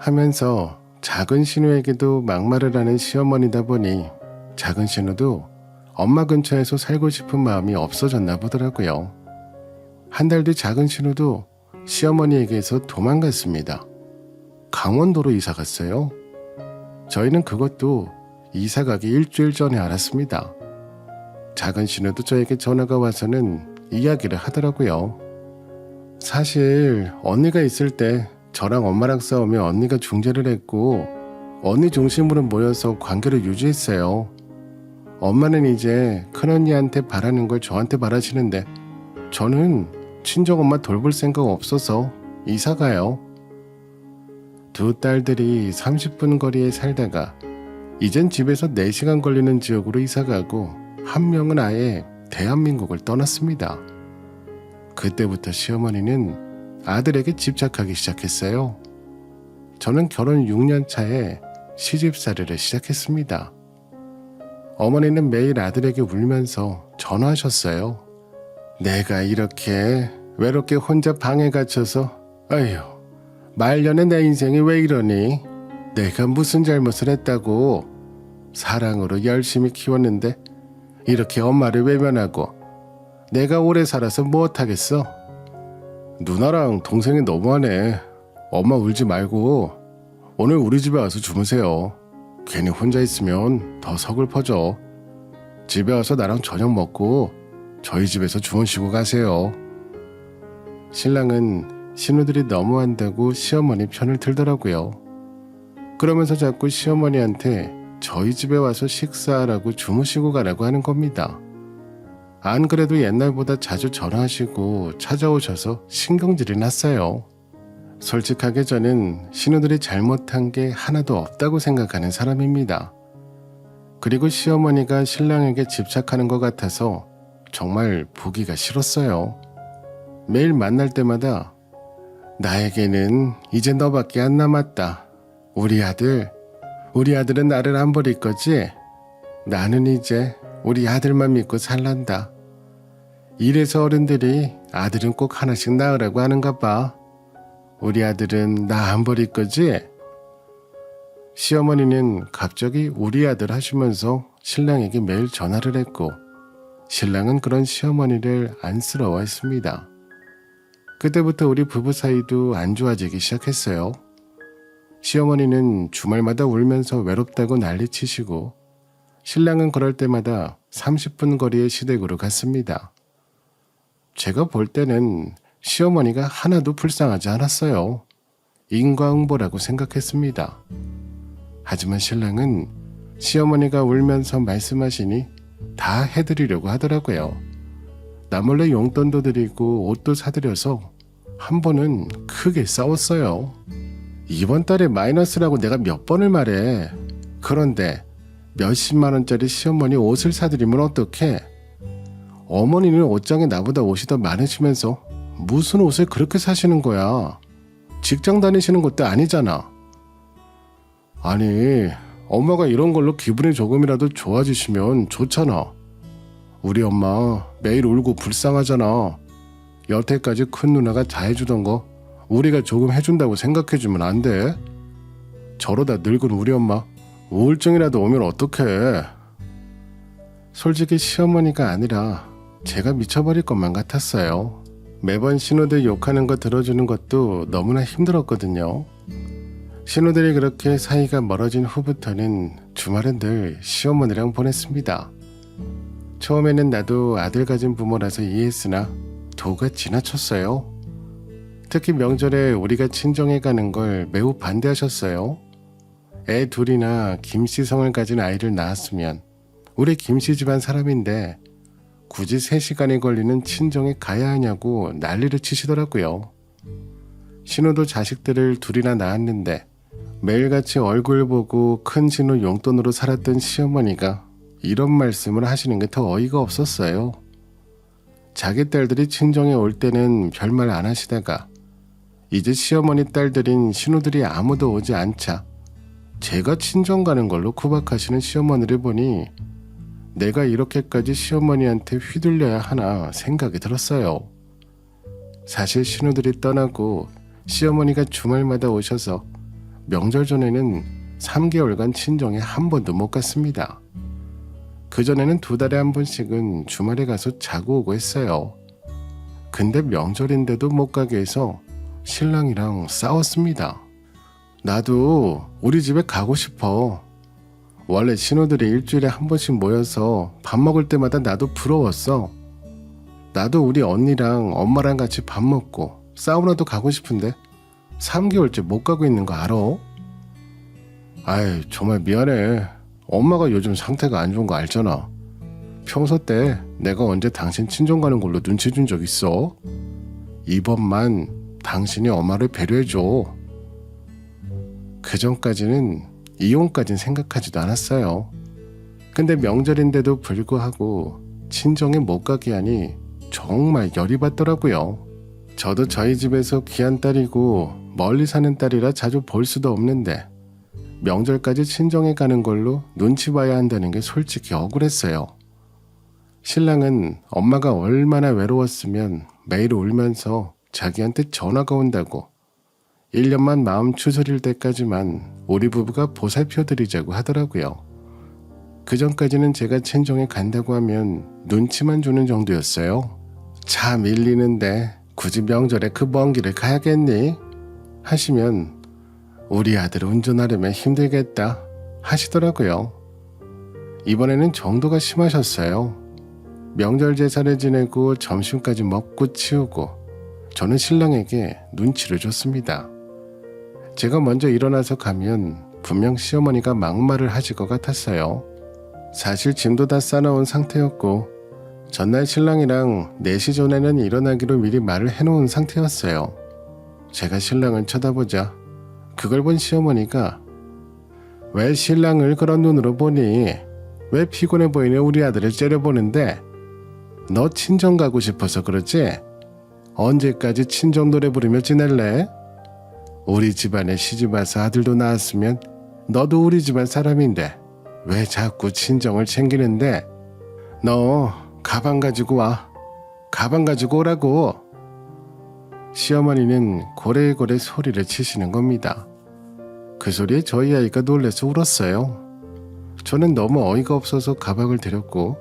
하면서 작은 신우에게도 막말을 하는 시어머니다 보니 작은 신우도 엄마 근처에서 살고 싶은 마음이 없어졌나 보더라고요. 한 달 뒤 작은 신우도 시어머니에게서 도망갔습니다. 강원도로 이사 갔어요. 저희는 그것도 이사 가기 일주일 전에 알았습니다. 작은 신우도 저에게 전화가 와서는 이야기를 하더라고요. 사실 언니가 있을 때 저랑 엄마랑 싸우면 언니가 중재를 했고 언니 중심으로 모여서 관계를 유지했어요. 엄마는 이제 큰언니한테 바라는 걸 저한테 바라시는데 저는 친정엄마 돌볼 생각 없어서 이사 가요. 두 딸들이 30분 거리에 살다가 이젠 집에서 4시간 걸리는 지역으로 이사 가고 한 명은 아예 대한민국을 떠났습니다. 그때부터 시어머니는 아들에게 집착하기 시작했어요. 저는 결혼 6년 차에 시집살이를 시작했습니다. 어머니는 매일 아들에게 울면서 전화하셨어요. 내가 이렇게 외롭게 혼자 방에 갇혀서 아휴 말년에 내 인생이 왜 이러니? 내가 무슨 잘못을 했다고? 사랑으로 열심히 키웠는데 이렇게 엄마를 외면하고 내가 오래 살아서 무엇하겠어? 누나랑 동생이 너무하네. 엄마 울지 말고 오늘 우리 집에 와서 주무세요. 괜히 혼자 있으면 더 서글퍼져. 집에 와서 나랑 저녁 먹고 저희 집에서 주무시고 가세요. 신랑은 신우들이 너무한다고 시어머니 편을 들더라고요. 그러면서 자꾸 시어머니한테 저희 집에 와서 식사하라고 주무시고 가라고 하는 겁니다. 안 그래도 옛날보다 자주 전화하시고 찾아오셔서 신경질이 났어요. 솔직하게 저는 신우들이 잘못한 게 하나도 없다고 생각하는 사람입니다. 그리고 시어머니가 신랑에게 집착하는 것 같아서 정말 보기가 싫었어요. 매일 만날 때마다 나에게는 이제 너밖에 안 남았다. 우리 아들은 나를 안 버릴 거지? 나는 이제 우리 아들만 믿고 살란다. 이래서 어른들이 아들은 꼭 하나씩 낳으라고 하는가 봐. 우리 아들은 나 안 버릴 거지? 시어머니는 갑자기 우리 아들 하시면서 신랑에게 매일 전화를 했고 신랑은 그런 시어머니를 안쓰러워했습니다. 그때부터 우리 부부 사이도 안 좋아지기 시작했어요. 시어머니는 주말마다 울면서 외롭다고 난리치시고 신랑은 그럴 때마다 30분 거리의 시댁으로 갔습니다. 제가 볼 때는 시어머니가 하나도 불쌍하지 않았어요. 인과응보라고 생각했습니다. 하지만 신랑은 시어머니가 울면서 말씀하시니 다 해드리려고 하더라고요. 나 몰래 용돈도 드리고 옷도 사드려서 한 번은 크게 싸웠어요. 이번 달에 마이너스라고 내가 몇 번을 말해. 그런데 몇십만 원짜리 시어머니 옷을 사드리면 어떡해? 어머니는 옷장에 나보다 옷이 더 많으시면서 무슨 옷을 그렇게 사시는 거야? 직장 다니시는 것도 아니잖아. 아니, 엄마가 이런 걸로 기분이 조금이라도 좋아지시면 좋잖아. 우리 엄마 매일 울고 불쌍하잖아. 여태까지 큰 누나가 다 해주던 거 우리가 조금 해준다고 생각해주면 안 돼? 저러다 늙은 우리 엄마 우울증이라도 오면 어떡해? 솔직히 시어머니가 아니라 제가 미쳐버릴 것만 같았어요. 매번 신우들 욕하는 거 들어주는 것도 너무나 힘들었거든요. 신우들이 그렇게 사이가 멀어진 후부터는 주말은 늘 시어머니랑 보냈습니다. 처음에는 나도 아들 가진 부모라서 이해했으나 도가 지나쳤어요. 특히 명절에 우리가 친정에 가는 걸 매우 반대하셨어요. 애 둘이나 김씨성을 가진 아이를 낳았으면 우리 김씨 집안 사람인데 굳이 3시간이 걸리는 친정에 가야 하냐고 난리를 치시더라고요. 신우도 자식들을 둘이나 낳았는데 매일같이 얼굴 보고 큰 신우 용돈으로 살았던 시어머니가 이런 말씀을 하시는 게 더 어이가 없었어요. 자기 딸들이 친정에 올 때는 별말 안 하시다가 이제 시어머니 딸들인 신우들이 아무도 오지 않자 제가 친정 가는 걸로 구박하시는 시어머니를 보니 내가 이렇게까지 시어머니한테 휘둘려야 하나 생각이 들었어요. 사실 신우들이 떠나고 시어머니가 주말마다 오셔서 명절 전에는 3개월간 친정에 한 번도 못 갔습니다. 그전에는 2달에 한 번씩은 주말에 가서 자고 오고 했어요. 근데 명절인데도 못 가게 해서 신랑이랑 싸웠습니다. 나도 우리 집에 가고 싶어. 원래 신우들이 일주일에 한 번씩 모여서 밥 먹을 때마다 나도 부러웠어. 나도 우리 언니랑 엄마랑 같이 밥 먹고 사우나도 가고 싶은데 3개월째 못 가고 있는 거 알아? 아이, 정말 미안해. 엄마가 요즘 상태가 안 좋은 거 알잖아. 평소 때 내가 언제 당신 친정 가는 걸로 눈치 준 적 있어? 이번만 당신이 엄마를 배려해줘. 그 전까지는 이혼까진 생각하지도 않았어요. 근데 명절인데도 불구하고 친정에 못 가게 하니 정말 열이 받더라고요. 저도 저희 집에서 귀한 딸이고 멀리 사는 딸이라 자주 볼 수도 없는데 명절까지 친정에 가는 걸로 눈치 봐야 한다는 게 솔직히 억울했어요. 신랑은 엄마가 얼마나 외로웠으면 매일 울면서 자기한테 전화가 온다고 1년만 마음 추스릴 때까지만 우리 부부가 보살펴드리자고 하더라고요. 그 전까지는 제가 친정에 간다고 하면 눈치만 주는 정도였어요. 차 밀리는데 굳이 명절에 그 먼 길을 가야겠니? 하시면 우리 아들 운전하려면 힘들겠다 하시더라고요. 이번에는 정도가 심하셨어요. 명절 제사를 지내고 점심까지 먹고 치우고 저는 신랑에게 눈치를 줬습니다. 제가 먼저 일어나서 가면 분명 시어머니가 막말을 하실 것 같았어요. 사실 짐도 다 싸놓은 상태였고 전날 신랑이랑 4시 전에는 일어나기로 미리 말을 해놓은 상태였어요. 제가 신랑을 쳐다보자 그걸 본 시어머니가 왜 신랑을 그런 눈으로 보니? 왜 피곤해 보이는 우리 아들을 째려보는데? 너 친정 가고 싶어서 그러지? 언제까지 친정 노래 부르며 지낼래? 우리 집안에 시집와서 아들도 낳았으면 너도 우리 집안 사람인데 왜 자꾸 친정을 챙기는데? 너 가방 가지고 와. 가방 가지고 오라고. 시어머니는 고래고래 소리를 치시는 겁니다. 그 소리에 저희 아이가 놀라서 울었어요. 저는 너무 어이가 없어서 가방을 드렸고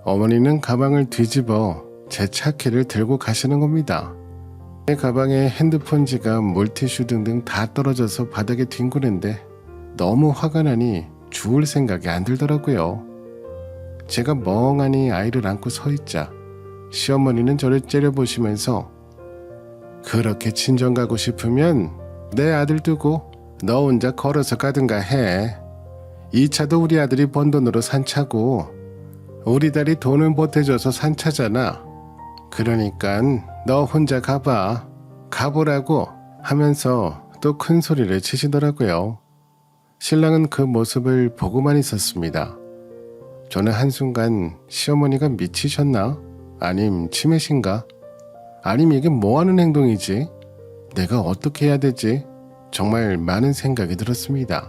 어머니는 가방을 뒤집어 제 차키를 들고 가시는 겁니다. 제 가방에 핸드폰, 지갑, 물티슈 등등 다 떨어져서 바닥에 뒹구는데 너무 화가 나니 죽을 생각이 안 들더라고요. 제가 멍하니 아이를 안고 서 있자 시어머니는 저를 째려보시면서 그렇게 친정 가고 싶으면 내 아들 두고 너 혼자 걸어서 가든가 해. 이 차도 우리 아들이 번 돈으로 산 차고 우리 딸이 돈을 보태줘서 산 차잖아. 그러니깐 너 혼자 가봐. 가보라고 하면서 또 큰 소리를 치시더라고요. 신랑은 그 모습을 보고만 있었습니다. 저는 한순간 시어머니가 미치셨나? 아님 치매신가? 아님 이게 뭐하는 행동이지? 내가 어떻게 해야 되지? 정말 많은 생각이 들었습니다.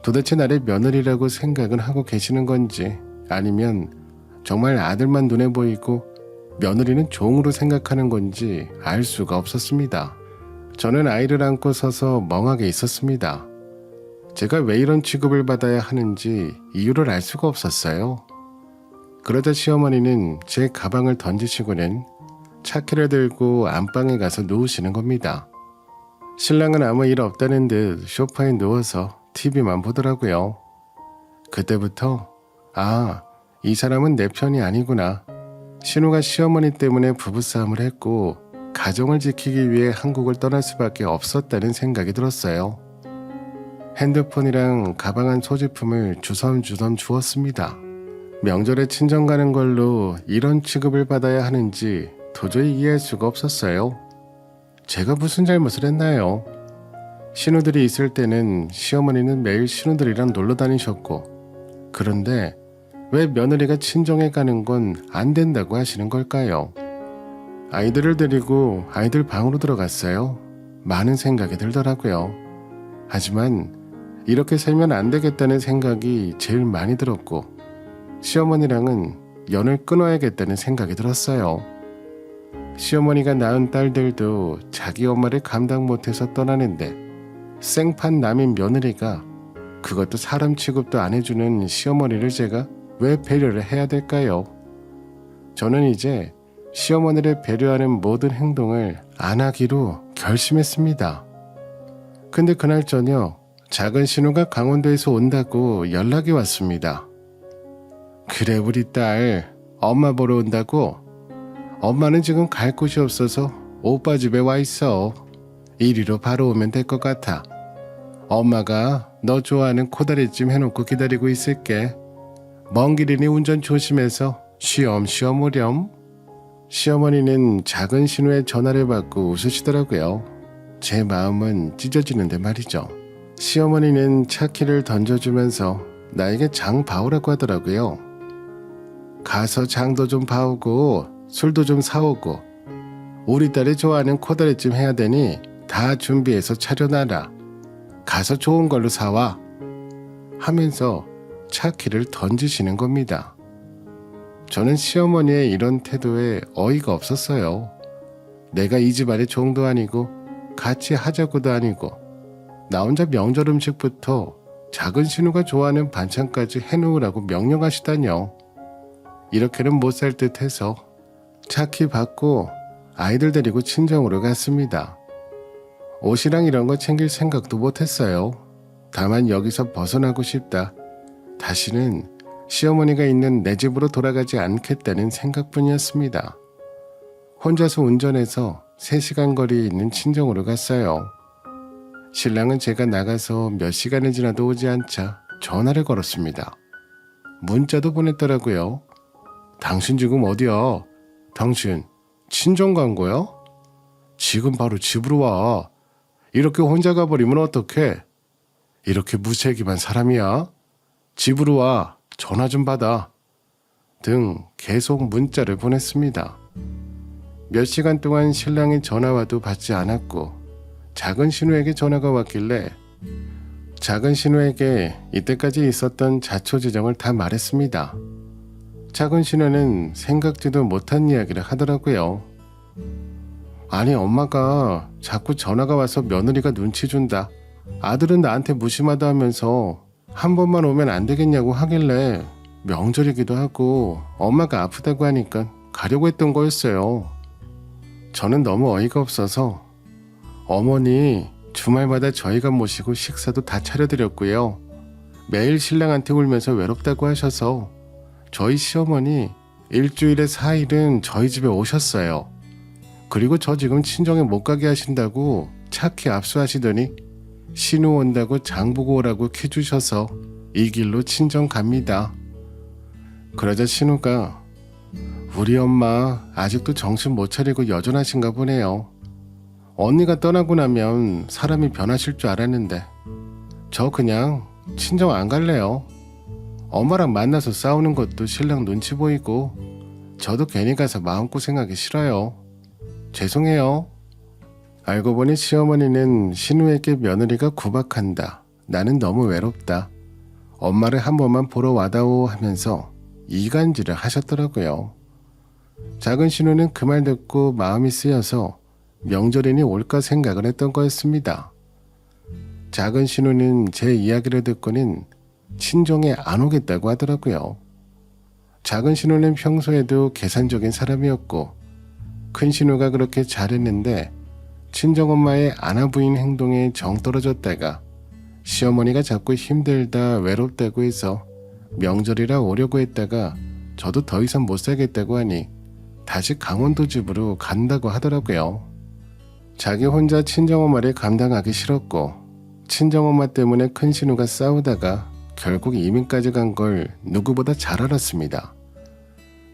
도대체 나를 며느리라고 생각은 하고 계시는 건지 아니면 정말 아들만 눈에 보이고 며느리는 종으로 생각하는 건지 알 수가 없었습니다. 저는 아이를 안고 서서 멍하게 있었습니다. 제가 왜 이런 취급을 받아야 하는지 이유를 알 수가 없었어요. 그러자 시어머니는 제 가방을 던지시고는 차키를 들고 안방에 가서 누우시는 겁니다. 신랑은 아무 일 없다는 듯 소파에 누워서 TV만 보더라고요. 그때부터 이 사람은 내 편이 아니구나. 신우가 시어머니 때문에 부부싸움을 했고 가정을 지키기 위해 한국을 떠날 수밖에 없었다는 생각이 들었어요. 핸드폰이랑 가방 안 소지품을 주섬주섬 주었습니다. 명절에 친정 가는 걸로 이런 취급을 받아야 하는지 도저히 이해할 수가 없었어요. 제가 무슨 잘못을 했나요? 신우들이 있을 때는 시어머니는 매일 신우들이랑 놀러 다니셨고 그런데 왜 며느리가 친정에 가는 건 안 된다고 하시는 걸까요? 아이들을 데리고 아이들 방으로 들어갔어요. 많은 생각이 들더라고요. 하지만 이렇게 살면 안 되겠다는 생각이 제일 많이 들었고 시어머니랑은 연을 끊어야겠다는 생각이 들었어요. 시어머니가 낳은 딸들도 자기 엄마를 감당 못해서 떠나는데 생판 남인 며느리가, 그것도 사람 취급도 안 해주는 시어머니를 제가 왜 배려를 해야 될까요? 저는 이제 시어머니를 배려하는 모든 행동을 안 하기로 결심했습니다. 근데 그날 저녁 작은 신우가 강원도에서 온다고 연락이 왔습니다. 그래, 우리 딸 엄마 보러 온다고? 엄마는 지금 갈 곳이 없어서 오빠 집에 와 있어. 이리로 바로 오면 될 것 같아. 엄마가 너 좋아하는 코다리찜 해놓고 기다리고 있을게. 먼 길이니 운전 조심해서 쉬엄쉬엄 오렴. 시어머니는 작은 신우의 전화를 받고 웃으시더라고요. 제 마음은 찢어지는데 말이죠. 시어머니는 차 키를 던져주면서 나에게 장 봐오라고 하더라고요. 가서 장도 좀 봐오고 술도 좀 사오고 우리 딸이 좋아하는 코다리찜 해야 되니 다 준비해서 차려놔라. 가서 좋은 걸로 사와. 하면서 차 키를 던지시는 겁니다. 저는 시어머니의 이런 태도에 어이가 없었어요. 내가 이 집안의 종도 아니고 같이 하자고도 아니고 나 혼자 명절 음식부터 작은 신우가 좋아하는 반찬까지 해놓으라고 명령하시다뇨. 이렇게는 못 살 듯해서 차 키 받고 아이들 데리고 친정으로 갔습니다. 옷이랑 이런 거 챙길 생각도 못했어요. 다만 여기서 벗어나고 싶다. 다시는 시어머니가 있는 내 집으로 돌아가지 않겠다는 생각뿐이었습니다. 혼자서 운전해서 3시간 거리에 있는 친정으로 갔어요. 신랑은 제가 나가서 몇 시간이 지나도 오지 않자 전화를 걸었습니다. 문자도 보냈더라고요. 당신 지금 어디야? 당신 친정 간 거야? 지금 바로 집으로 와. 이렇게 혼자 가버리면 어떡해? 이렇게 무책임한 사람이야? 집으로 와. 전화 좀 받아. 등 계속 문자를 보냈습니다. 몇 시간 동안 신랑이 전화와도 받지 않았고 작은 신우에게 전화가 왔길래 작은 신우에게 이때까지 있었던 자초지정을 다 말했습니다. 작은 신우는 생각지도 못한 이야기를 하더라고요. 아니, 엄마가 자꾸 전화가 와서 며느리가 눈치 준다. 아들은 나한테 무심하다 하면서 한 번만 오면 안 되겠냐고 하길래 명절이기도 하고 엄마가 아프다고 하니까 가려고 했던 거였어요. 저는 너무 어이가 없어서 어머니 주말마다 저희가 모시고 식사도 다 차려드렸고요. 매일 신랑한테 울면서 외롭다고 하셔서 저희 시어머니 일주일에 4일은 저희 집에 오셨어요. 그리고 저 지금 친정에 못 가게 하신다고 차키 압수하시더니 신우 온다고 장 보고 오라고 키 주셔서 이 길로 친정 갑니다. 그러자 신우가 우리 엄마 아직도 정신 못 차리고 여전하신가 보네요. 언니가 떠나고 나면 사람이 변하실 줄 알았는데 저 그냥 친정 안 갈래요. 엄마랑 만나서 싸우는 것도 신랑 눈치 보이고 저도 괜히 가서 마음고생하기 싫어요. 죄송해요. 알고 보니 시어머니는 신우에게 며느리가 구박한다. 나는 너무 외롭다. 엄마를 한 번만 보러 와다오 하면서 이간질을 하셨더라고요. 작은 신우는 그 말 듣고 마음이 쓰여서 명절이니 올까 생각을 했던 거였습니다. 작은 신우는 제 이야기를 듣고는 친정에 안 오겠다고 하더라고요. 작은 신우는 평소에도 계산적인 사람이었고 큰 신우가 그렇게 잘했는데 친정엄마의 아나부인 행동에 정 떨어졌다가 시어머니가 자꾸 힘들다 외롭다고 해서 명절이라 오려고 했다가 저도 더 이상 못 살겠다고 하니 다시 강원도 집으로 간다고 하더라고요. 자기 혼자 친정엄마를 감당하기 싫었고 친정엄마 때문에 큰 신우가 싸우다가 결국 이민까지 간 걸 누구보다 잘 알았습니다.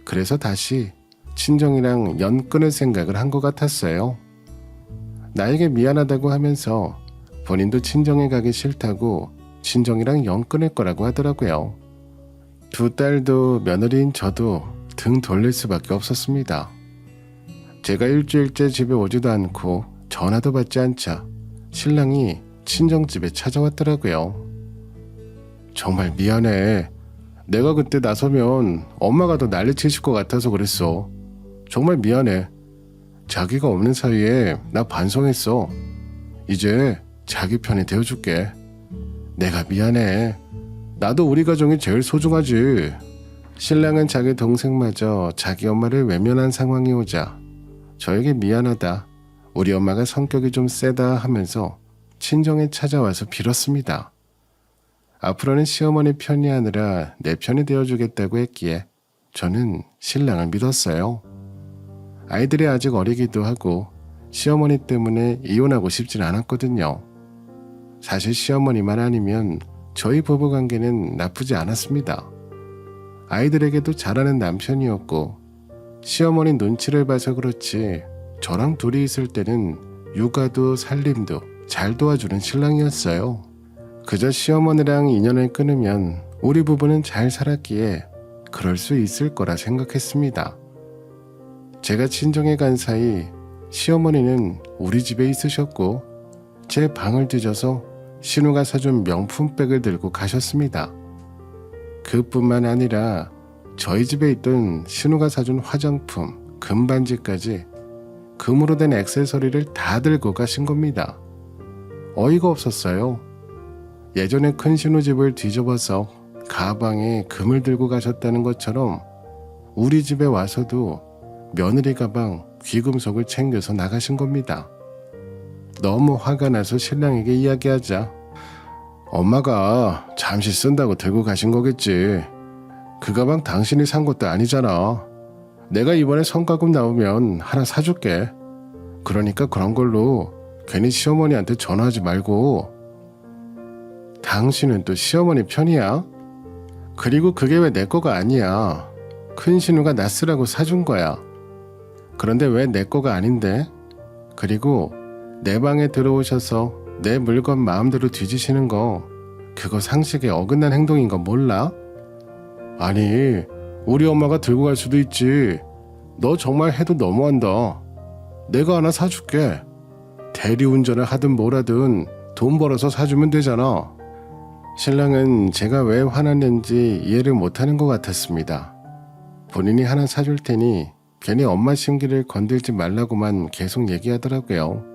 그래서 다시 친정이랑 연 끊을 생각을 한 것 같았어요. 나에게 미안하다고 하면서 본인도 친정에 가기 싫다고 친정이랑 연 끊을 거라고 하더라고요. 두 딸도 며느리인 저도 등 돌릴 수밖에 없었습니다. 제가 일주일째 집에 오지도 않고 전화도 받지 않자 신랑이 친정집에 찾아왔더라고요. 정말 미안해. 내가 그때 나서면 엄마가 더 난리치실 것 같아서 그랬어. 정말 미안해. 자기가 없는 사이에 나 반성했어. 이제 자기 편이 되어줄게. 내가 미안해. 나도 우리 가정이 제일 소중하지. 신랑은 자기 동생마저 자기 엄마를 외면한 상황이 오자 저에게 미안하다, 우리 엄마가 성격이 좀 세다 하면서 친정에 찾아와서 빌었습니다. 앞으로는 시어머니 편이 아니라 내 편이 되어주겠다고 했기에 저는 신랑을 믿었어요. 아이들이 아직 어리기도 하고 시어머니 때문에 이혼하고 싶진 않았거든요. 사실 시어머니만 아니면 저희 부부관계는 나쁘지 않았습니다. 아이들에게도 잘하는 남편이었고 시어머니 눈치를 봐서 그렇지 저랑 둘이 있을 때는 육아도 살림도 잘 도와주는 신랑이었어요. 그저 시어머니랑 인연을 끊으면 우리 부부는 잘 살았기에 그럴 수 있을 거라 생각했습니다. 제가 친정에 간 사이 시어머니는 우리 집에 있으셨고 제 방을 뒤져서 신우가 사준 명품백을 들고 가셨습니다. 그뿐만 아니라 저희 집에 있던 신우가 사준 화장품, 금반지까지 금으로 된 액세서리를 다 들고 가신 겁니다. 어이가 없었어요. 예전에 큰 신우 집을 뒤져봐서 가방에 금을 들고 가셨다는 것처럼 우리 집에 와서도 며느리 가방, 귀금속을 챙겨서 나가신 겁니다. 너무 화가 나서 신랑에게 이야기하자 엄마가 잠시 쓴다고 들고 가신 거겠지. 그 가방 당신이 산 것도 아니잖아. 내가 이번에 성과급 나오면 하나 사줄게. 그러니까 그런 걸로 괜히 시어머니한테 전화하지 말고. 당신은 또 시어머니 편이야? 그리고 그게 왜 내 거가 아니야. 큰 신우가 나 쓰라고 사준 거야. 그런데 왜 내 거가 아닌데? 그리고 내 방에 들어오셔서 내 물건 마음대로 뒤지시는 거 그거 상식에 어긋난 행동인 거 몰라? 아니 우리 엄마가 들고 갈 수도 있지. 너 정말 해도 너무한다. 내가 하나 사줄게. 대리운전을 하든 뭐라든 돈 벌어서 사주면 되잖아. 신랑은 제가 왜 화났는지 이해를 못하는 것 같았습니다. 본인이 하나 사줄 테니 괜히 엄마 심기를 건들지 말라고만 계속 얘기하더라고요.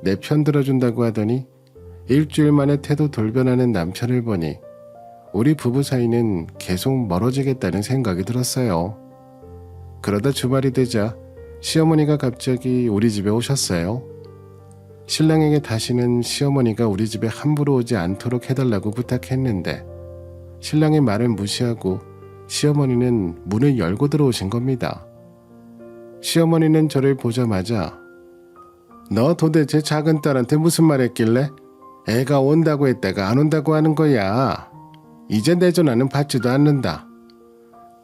내 편 들어준다고 하더니 일주일 만에 태도 돌변하는 남편을 보니 우리 부부 사이는 계속 멀어지겠다는 생각이 들었어요. 그러다 주말이 되자 시어머니가 갑자기 우리 집에 오셨어요. 신랑에게 다시는 시어머니가 우리 집에 함부로 오지 않도록 해달라고 부탁했는데 신랑의 말을 무시하고 시어머니는 문을 열고 들어오신 겁니다. 시어머니는 저를 보자마자 너 도대체 작은 딸한테 무슨 말 했길래 애가 온다고 했다가 안 온다고 하는 거야. 이제 내 전화는 받지도 않는다.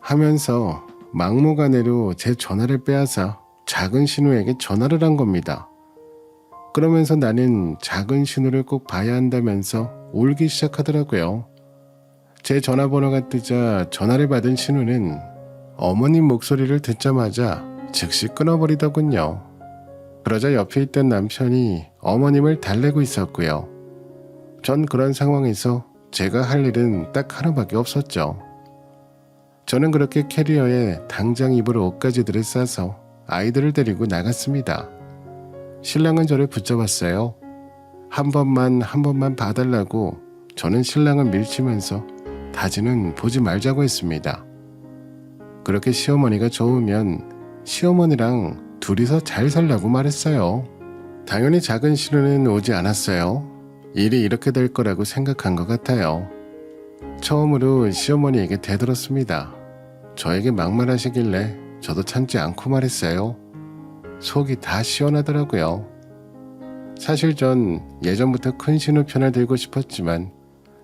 하면서 막무가내로 제 전화를 빼앗아 작은 신우에게 전화를 한 겁니다. 그러면서 나는 작은 신우를 꼭 봐야 한다면서 울기 시작하더라고요. 제 전화번호가 뜨자 전화를 받은 신우는 어머님 목소리를 듣자마자 즉시 끊어버리더군요. 그러자 옆에 있던 남편이 어머님을 달래고 있었고요. 전 그런 상황에서 제가 할 일은 딱 하나밖에 없었죠. 저는 그렇게 캐리어에 당장 입을 옷가지들을 싸서 아이들을 데리고 나갔습니다. 신랑은 저를 붙잡았어요. 한 번만 봐달라고 저는 신랑을 밀치면서 다지는 보지 말자고 했습니다. 그렇게 시어머니가 좋으면 시어머니랑 둘이서 잘 살라고 말했어요. 당연히 작은 신우는 오지 않았어요. 일이 이렇게 될 거라고 생각한 것 같아요. 처음으로 시어머니에게 대들었습니다. 저에게 막말하시길래 저도 참지 않고 말했어요. 속이 다 시원하더라고요. 사실 전 예전부터 큰 신우 편을 들고 싶었지만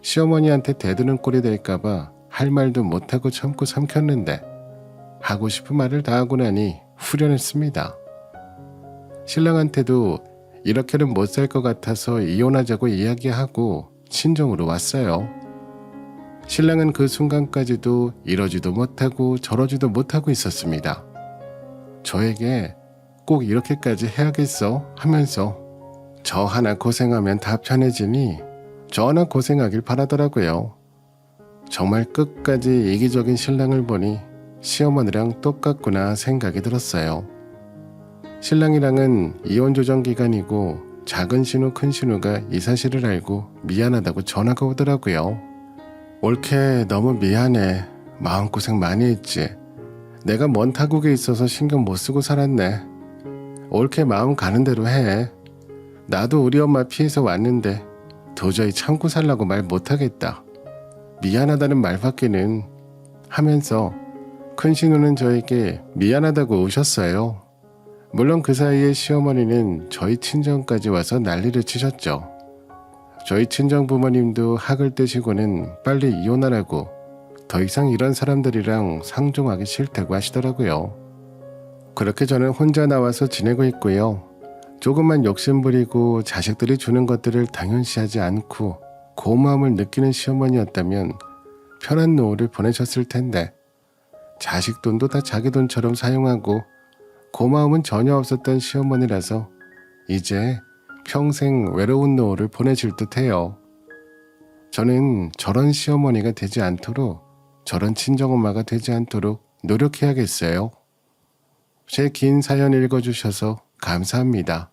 시어머니한테 대드는 꼴이 될까봐 할 말도 못하고 참고 삼켰는데 하고 싶은 말을 다 하고 나니 후련했습니다. 신랑한테도 이렇게는 못 살 것 같아서 이혼하자고 이야기하고 친정으로 왔어요. 신랑은 그 순간까지도 이러지도 못하고 저러지도 못하고 있었습니다. 저에게 꼭 이렇게까지 해야겠어 하면서 저 하나 고생하면 다 편해지니 저 하나 고생하길 바라더라고요. 정말 끝까지 이기적인 신랑을 보니 시어머니랑 똑같구나 생각이 들었어요. 신랑이랑은 이혼 조정 기간이고 작은 신우 큰 신우가 이 사실을 알고 미안하다고 전화가 오더라고요. 올케 너무 미안해. 마음고생 많이 했지. 내가 먼 타국에 있어서 신경 못 쓰고 살았네. 올케 마음 가는 대로 해. 나도 우리 엄마 피해서 왔는데 도저히 참고 살라고 말 못하겠다. 미안하다는 말밖에는 하면서 큰 신우는 저에게 미안하다고 우셨어요. 물론 그 사이에 시어머니는 저희 친정까지 와서 난리를 치셨죠. 저희 친정 부모님도 학을 떼시고는 빨리 이혼하라고 더 이상 이런 사람들이랑 상종하기 싫다고 하시더라고요. 그렇게 저는 혼자 나와서 지내고 있고요. 조금만 욕심부리고 자식들이 주는 것들을 당연시하지 않고 고마움을 느끼는 시어머니였다면 편한 노후를 보내셨을 텐데 자식 돈도 다 자기 돈처럼 사용하고 고마움은 전혀 없었던 시어머니라서 이제 평생 외로운 노후를 보내실 듯해요. 저는 저런 시어머니가 되지 않도록, 저런 친정엄마가 되지 않도록 노력해야겠어요. 제 긴 사연 읽어주셔서 감사합니다.